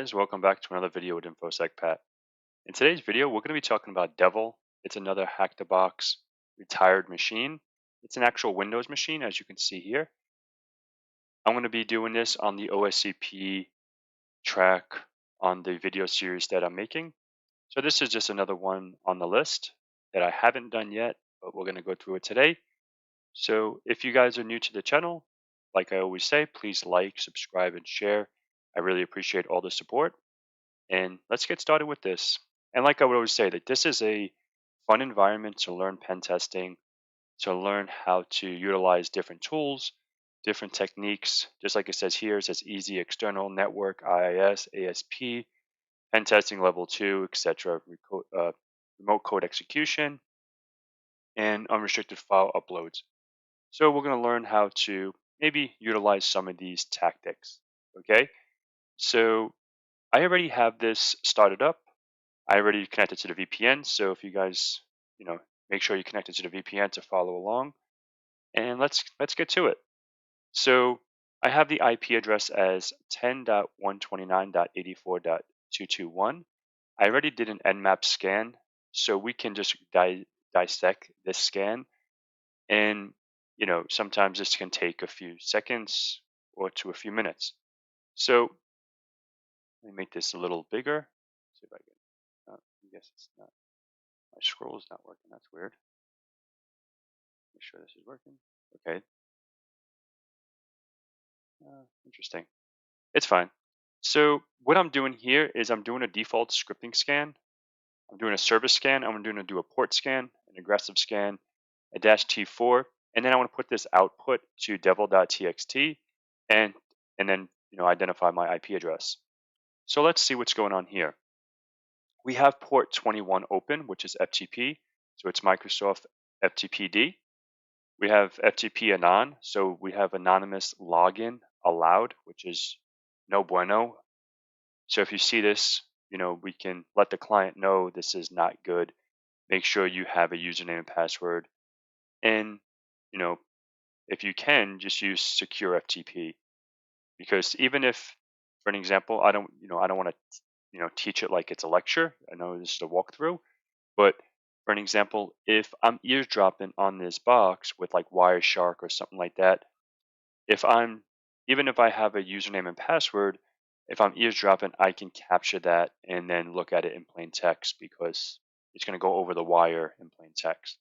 guys, welcome back to another video with InfoSec Pat. In today's video, we're going to be talking about Devel. It's another HackTheBox retired machine. It's an actual Windows machine, as you can see here. I'm going to be doing this on the OSCP track on the video series that I'm making. So this is just another one on the list that I haven't done yet, but we're going to go through it today. So if you guys are new to the channel, like I always say, please like, subscribe, and share. I really appreciate all the support. And let's get started with this. And like I would always say, that this is a fun environment to learn pen testing, to learn how to utilize different tools, different techniques. Just like it says here, it says easy external network, IIS, ASP, pen testing level 2, etc., remote code execution, and unrestricted file uploads. So we're going to learn how to maybe utilize some of these tactics. Okay, so I already have this started up. I already connected to the VPN. So if you guys, make sure you connected to the VPN to follow along. And let's get to it. So I have the IP address as 10.129.84.221. I already did an Nmap scan, so we can just dissect this scan. And sometimes this can take a few seconds or to a few minutes. So let me make this a little bigger. See if I can. I guess it's not. My scroll is not working. That's weird. Make sure this is working. Okay. Interesting. It's fine. So what I'm doing here is I'm doing a default scripting scan. I'm doing a service scan. I'm going to do a port scan, an aggressive scan, a -T4, and then I want to put this output to devel.txt and then identify my IP address. So let's see what's going on here. We have port 21 open, which is FTP. So it's Microsoft FTPD. We have FTP anon, so we have anonymous login allowed, which is no bueno. So if you see this, we can let the client know this is not good. Make sure you have a username and password. And, you know, if you can, just use secure FTP. Because even if, for an example, I don't want to, teach it like it's a lecture. I know this is a walkthrough, but for an example, if I'm eavesdropping on this box with like Wireshark or something like that, if I'm even if I have a username and password, if I'm eavesdropping, I can capture that and then look at it in plain text because it's going to go over the wire in plain text.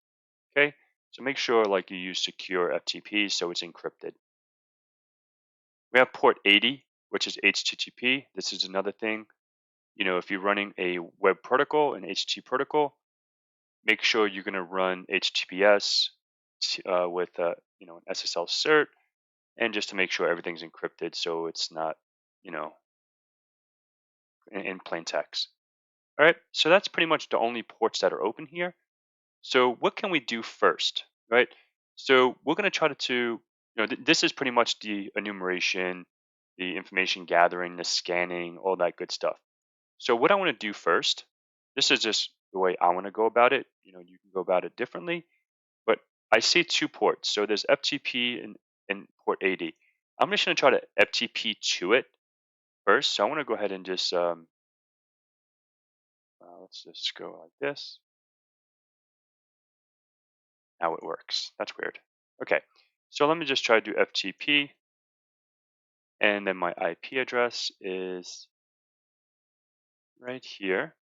Okay, so make sure like you use secure FTP so it's encrypted. We have port 80, which is HTTP. This is another thing. If you're running a web protocol, an HTTP protocol, make sure you're going to run HTTPS with an SSL cert, and just to make sure everything's encrypted so it's not you know in plain text. All right, so that's pretty much the only ports that are open here. So what can we do first, right? So we're going to try this is pretty much the enumeration, the information gathering, the scanning, all that good stuff. So what I want to do first, this is just the way I want to go about it. You can go about it differently, but I see two ports. So there's FTP and port 80. I'm just going to try to FTP to it first. So I want to go ahead and just let's just go like this. Now it works. That's weird. Okay, so let me just try to do FTP, and then my IP address is right here.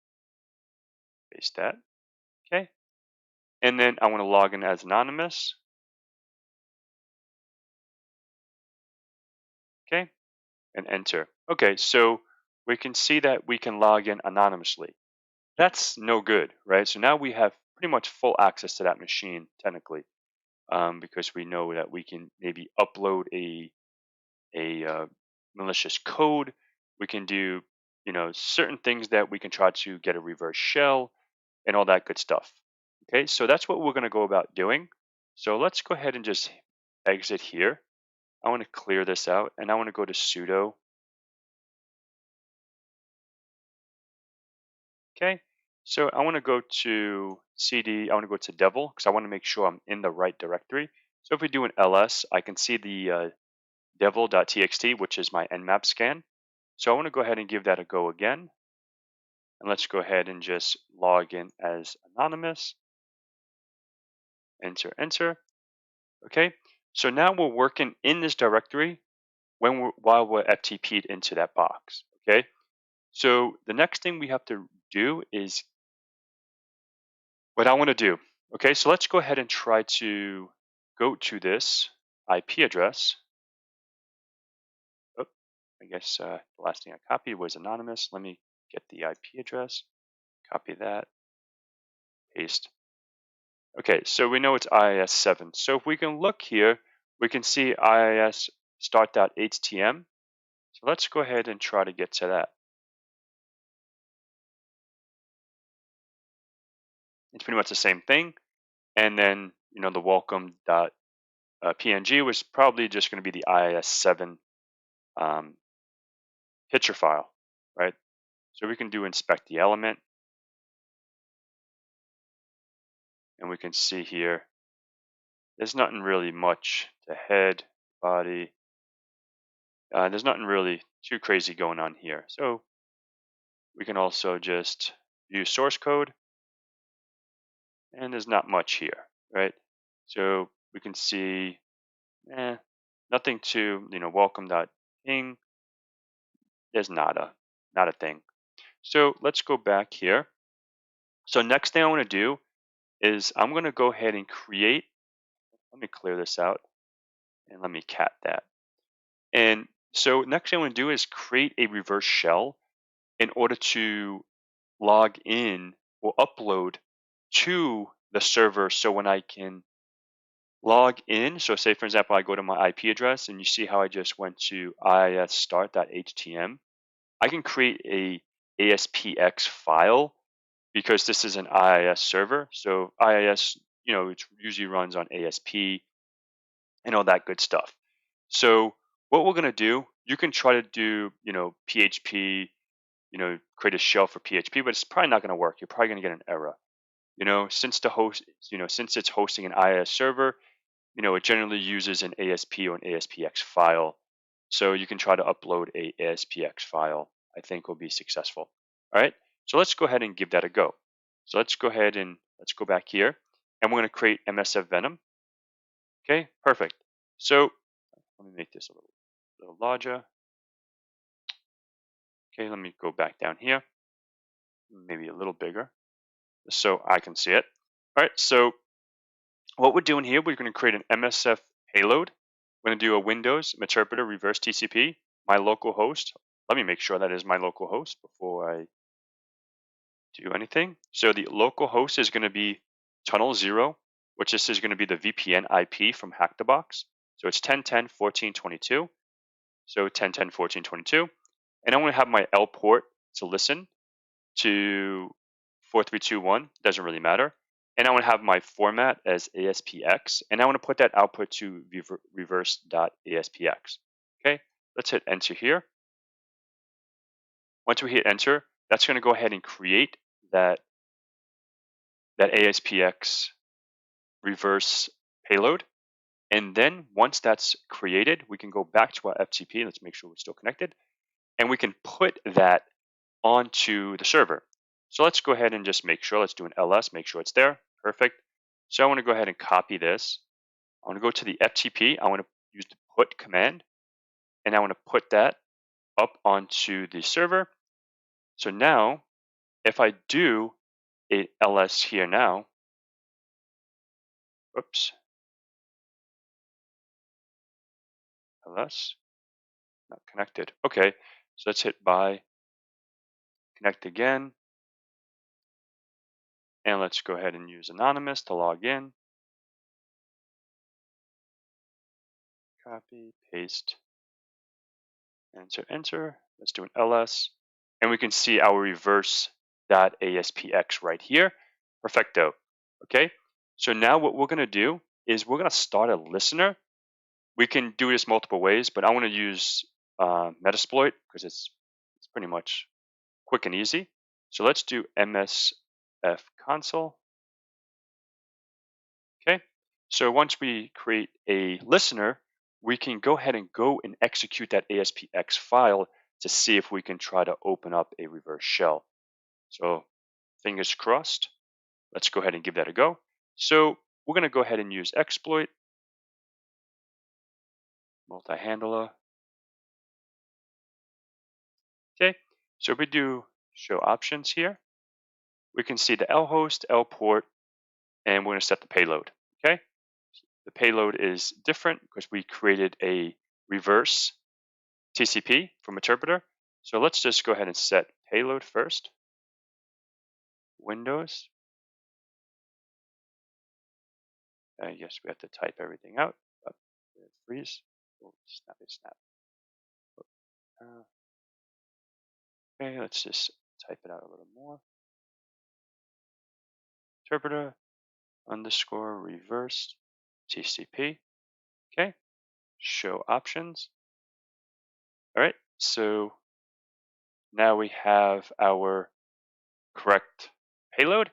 Paste that. Okay, and then I want to log in as anonymous. Okay, and enter. Okay, so we can see that we can log in anonymously. That's no good, right? So now we have pretty much full access to that machine technically, because we know that we can maybe upload a malicious code. We can do certain things that we can try to get a reverse shell and all that good stuff. Okay, so that's what we're going to go about doing. So let's go ahead and just exit here. I want to clear this out, and I want to go to sudo. Okay, so I want to go to cd. I want to go to Devel because I want to make sure I'm in the right directory. So if we do an ls, I can see the devel.txt, which is my nmap scan. So I want to go ahead and give that a go again. And let's go ahead and just log in as anonymous. Enter, enter. Okay. So now we're working in this directory while we're FTP'd into that box. Okay. So the next thing we have to do is what I want to do. Okay. So let's go ahead and try to go to this IP address. Oh, I guess the last thing I copied was anonymous. Let me get the IP address. Copy that. Paste. Okay, so we know it's IIS7. So if we can look here, we can see IIS start.htm. So let's go ahead and try to get to that. It's pretty much the same thing. And then, the welcome.png was probably just going to be the IIS7 picture file, right? So we can do inspect the element. And we can see here, there's nothing really much to head, body. There's nothing really too crazy going on here. So we can also just view source code, and there's not much here, right? So we can see nothing to, welcome.ping. There's not a thing. So let's go back here. So next thing I want to do is I'm going to go ahead and create, let me clear this out and let me cat that. And so next thing I want to do is create a reverse shell in order to log in or upload to the server. So when I can log in, so say for example, I go to my IP address and you see how I just went to iisstart.htm, I can create a ASPX file because this is an IIS server. So IIS, it usually runs on ASP and all that good stuff. So what we're going to do, you can try to do, PHP, create a shell for PHP, but it's probably not going to work. You're probably going to get an error. Since the host, since it's hosting an IIS server, it generally uses an ASP or an ASPX file. So you can try to upload a ASPX file. I think will be successful. All right. So let's go ahead and give that a go. So let's go ahead and let's go back here, and we're going to create MSF Venom. Okay, perfect. So let me make this a little larger. Okay, let me go back down here, maybe a little bigger, so I can see it. All right. So what we're doing here, we're going to create an MSF payload. We're going to do a Windows interpreter reverse TCP, my local host. Let me make sure that is my local host before I do anything. So the local host is going to be tunnel 0, which this is going to be the VPN IP from HackTheBox. So it's 10.10.14.22. So 10.10.14.22. And I'm going to have my L port to listen to 4321. Doesn't really matter. And I want to have my format as ASPX, and I want to put that output to reverse.aspx. Okay, let's hit enter here. Once we hit enter, that's going to go ahead and create that ASPX reverse payload. And then once that's created, we can go back to our FTP. Let's make sure we're still connected. And we can put that onto the server. So let's go ahead and just make sure. Let's do an ls, make sure it's there. Perfect. So I want to go ahead and copy this. I want to go to the FTP. I want to use the put command, and I want to put that up onto the server. So now, if I do a ls here now, oops, ls, not connected. Okay, so let's hit buy, connect again, and let's go ahead and use anonymous to log in. Copy, paste, enter, enter. Let's do an ls, and we can see our reverse.aspx right here. Perfecto. Okay, so now what we're going to do is we're going to start a listener. We can do this multiple ways, but I want to use Metasploit because it's pretty much quick and easy. So let's do MSF console. Okay, so once we create a listener, we can go ahead and execute that ASPX file to see if we can try to open up a reverse shell. So fingers crossed. Let's go ahead and give that a go. So we're going to go ahead and use exploit, multi-handler. Okay, so if we do show options here, we can see the L host, L port, and we're going to set the payload. Okay, the payload is different because we created a reverse TCP from interpreter. So let's just go ahead and set payload first. Windows. I guess we have to type everything out. Freeze. Oh, snappy snap. Okay, let's just type it out a little more. Interpreter underscore reverse TCP. Okay, show options. All right, so now we have our correct payload.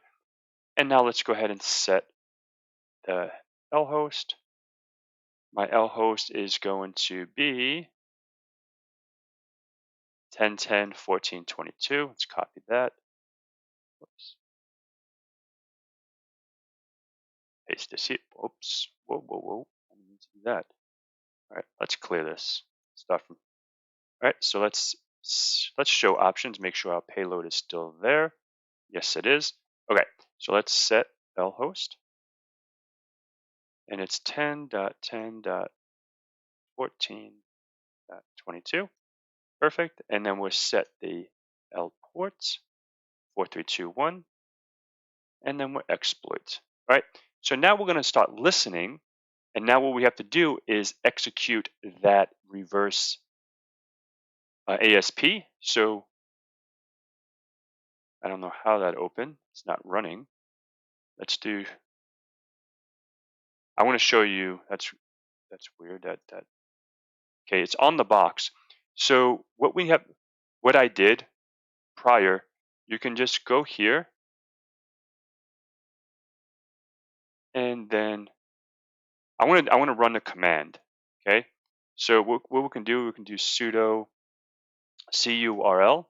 And now let's go ahead and set the L host. My L host is going to be 10.10.14.22. Let's copy that. Oops. Paste this here. Oops. Whoa. I didn't mean to do that. All right, let's clear this stuff. All right, so let's show options, make sure our payload is still there. Yes, it is. Okay, so let's set L host. And it's 10.10.14.22. Perfect. And then we'll set the L ports 4321. And then we'll exploit. All right. So now we're going to start listening. And now what we have to do is execute that reverse ASP. So I don't know how that opened. It's not running. Let's do. I want to show you. That's weird. That okay. It's on the box. So what I did prior, you can just go here, and then I want to run the command. Okay. So what we can do sudo curl,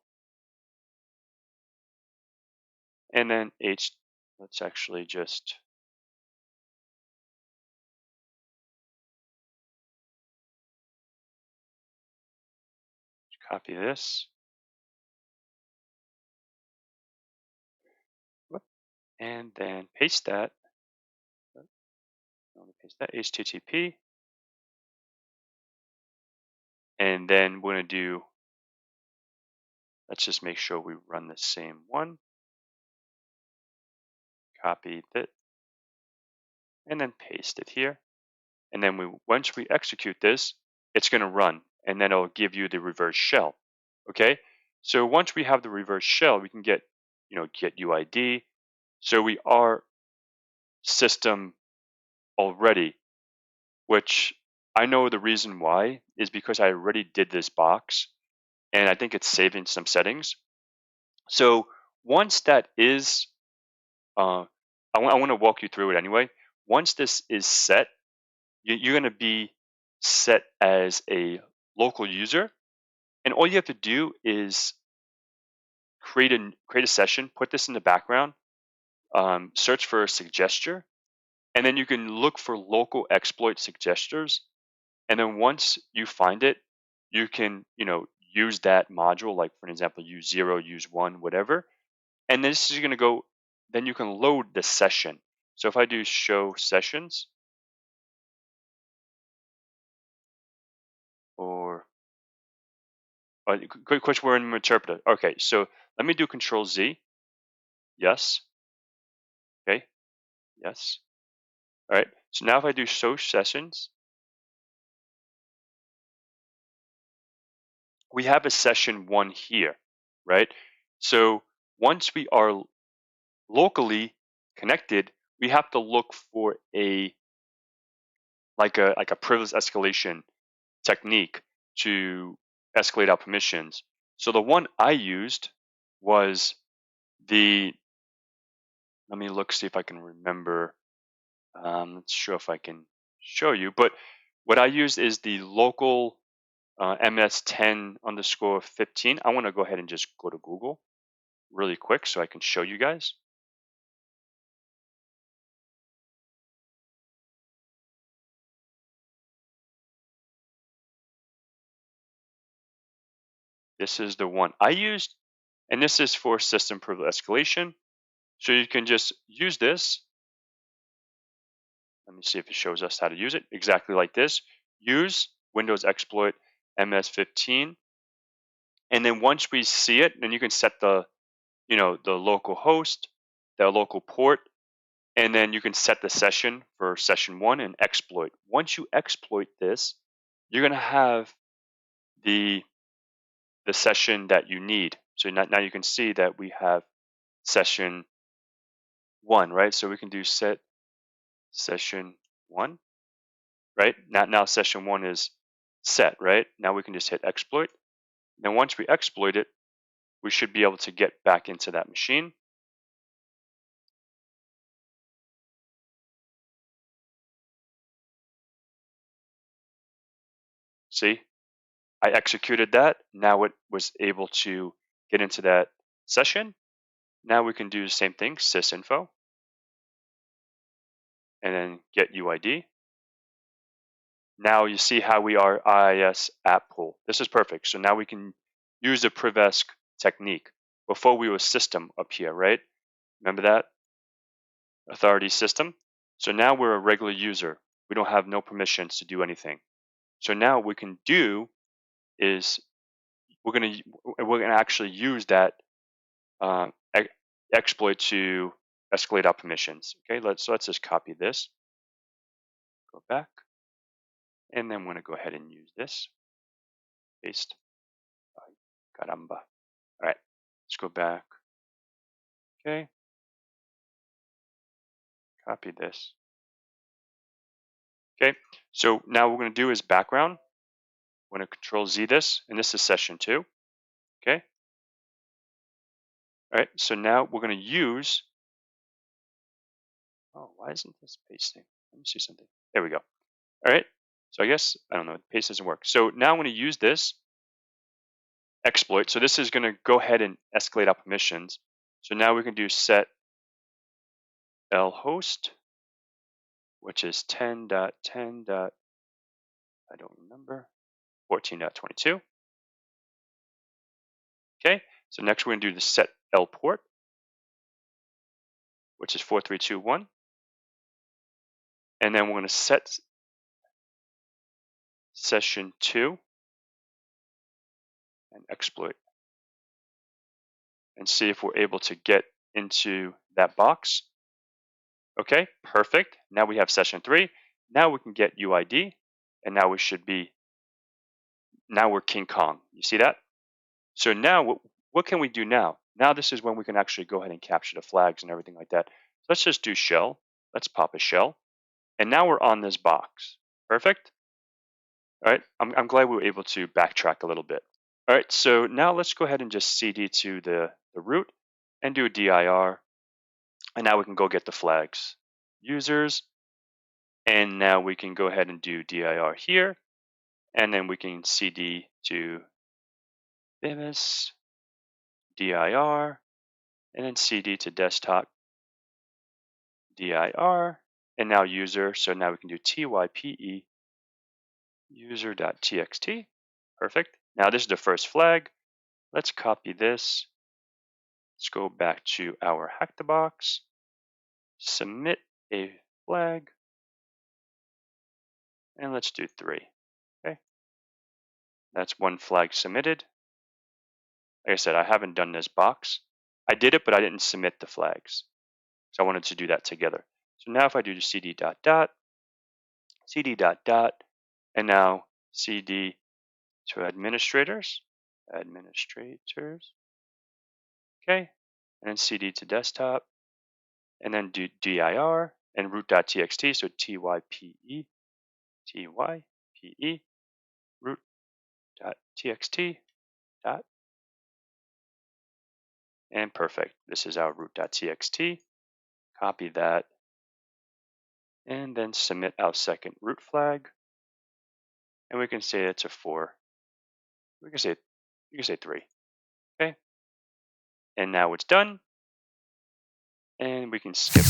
and then let's actually just copy this. And then paste that. I want to paste that HTTP. And then we're going to do, let's just make sure we run the same one. Copy it. And then paste it here. And then once we execute this, it's going to run. And then it'll give you the reverse shell. Okay. So once we have the reverse shell, we can get UID. So we are system already, which I know the reason why is because I already did this box, and I think it's saving some settings. So once that is, I want to walk you through it anyway. Once this is set, you're going to be set as a local user, and all you have to do is create a session, put this in the background, search for a suggester, and then you can look for local exploit suggesters. And then once you find it, you can use that module, like for example, use 0, use 1, whatever. And this is going to go. Then you can load the session. So if I do show sessions, or good question, we're in an interpreter. Okay, so let me do Control Z. Yes. Okay. Yes. All right. So now if I do show sessions, we have a session 1 here, right? So once we are locally connected, we have to look for a privilege escalation technique to escalate our permissions. So the one I used was let me look, see if I can remember. Not sure if I can show you, but what I used is the local ms10 underscore 15. I want to go ahead and just go to Google really quick so I can show you guys. This is the one I used, and this is for system privilege escalation. So you can just use this. Let me see if it shows us how to use it. Exactly like this. Use Windows exploit ms15, and then once we see it, then you can set the the local host, the local port, and then you can set the session for session 1 and exploit. Once you exploit this, you're going to have the session that you need. So now you can see that we have session 1, right? So we can do set session 1, right? Now session 1 is set, right? Now we can just hit exploit. Then once we exploit it, we should be able to get back into that machine. See, I executed that. Now it was able to get into that session. Now we can do the same thing, sysinfo, and then get UID. Now you see how we are IIS app pool. This is perfect. So now we can use the privesc technique. Before we were system up here, right? Remember that? Authority system. So now we're a regular user. We don't have no permissions to do anything. So now what we can do is we're gonna actually use that exploit to escalate our permissions. Okay, let's just copy this, go back, and then I'm gonna go ahead and use this. Paste. Ay, caramba. All right, let's go back. Okay, copy this. Okay, so now what we're gonna do is background. We're gonna Control Z this, and this is session 2. Okay. All right. So now we're gonna use. Oh, why isn't this pasting? Let me see something. There we go. All right. So I guess I don't know. Paste doesn't work. So now I'm gonna use this exploit. So this is gonna go ahead and escalate our permissions. So now we can do set lhost, which is 10.10. I don't remember. 14.22. Okay. So next we're gonna do the set lport, which is 4321. And then we're going to set session 2 and exploit and see if we're able to get into that box. Okay, perfect. Now we have session 3. Now we can get UID, and now we should be, now we're King Kong. You see that? So now what can we do now? Now this is when we can actually go ahead and capture the flags and everything like that. So let's just do shell. Let's pop a shell. And now we're on this box. Perfect. All right, I'm glad we were able to backtrack a little bit. All right, so now let's go ahead and just CD to the root and do a dir. And now we can go get the flags. Users. And now we can go ahead and do dir here. And then we can CD to Vimis, dir, and then CD to desktop, dir, and now user. So now we can do type user.txt. Perfect. Now this is the first flag. Let's copy this. Let's go back to our HackTheBox. Submit a flag. And let's do 3. Okay. That's one flag submitted. Like I said, I haven't done this box. I did it, but I didn't submit the flags. So I wanted to do that together. So now if I do cd dot dot, cd dot dot, and now cd to administrators, okay, and then cd to desktop, and then do dir and root.txt, so type root.txt dot, and perfect. This is our root.txt. Copy that, and then submit our second root flag, and we can say it's a 4. We can say you can say 3. Okay. And now it's done, and we can skip.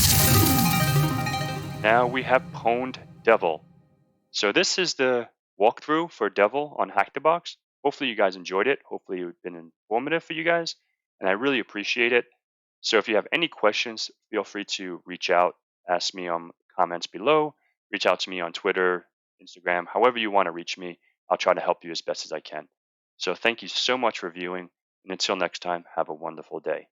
Now we have pwned Devel. So this is the walkthrough for Devel on HackTheBox. Hopefully you guys enjoyed it. Hopefully it's been informative for you guys, and I really appreciate it. So if you have any questions, feel free to reach out, ask me on comments below, reach out to me on Twitter, Instagram, however you want to reach me. I'll try to help you as best as I can. So thank you so much for viewing, and until next time, have a wonderful day.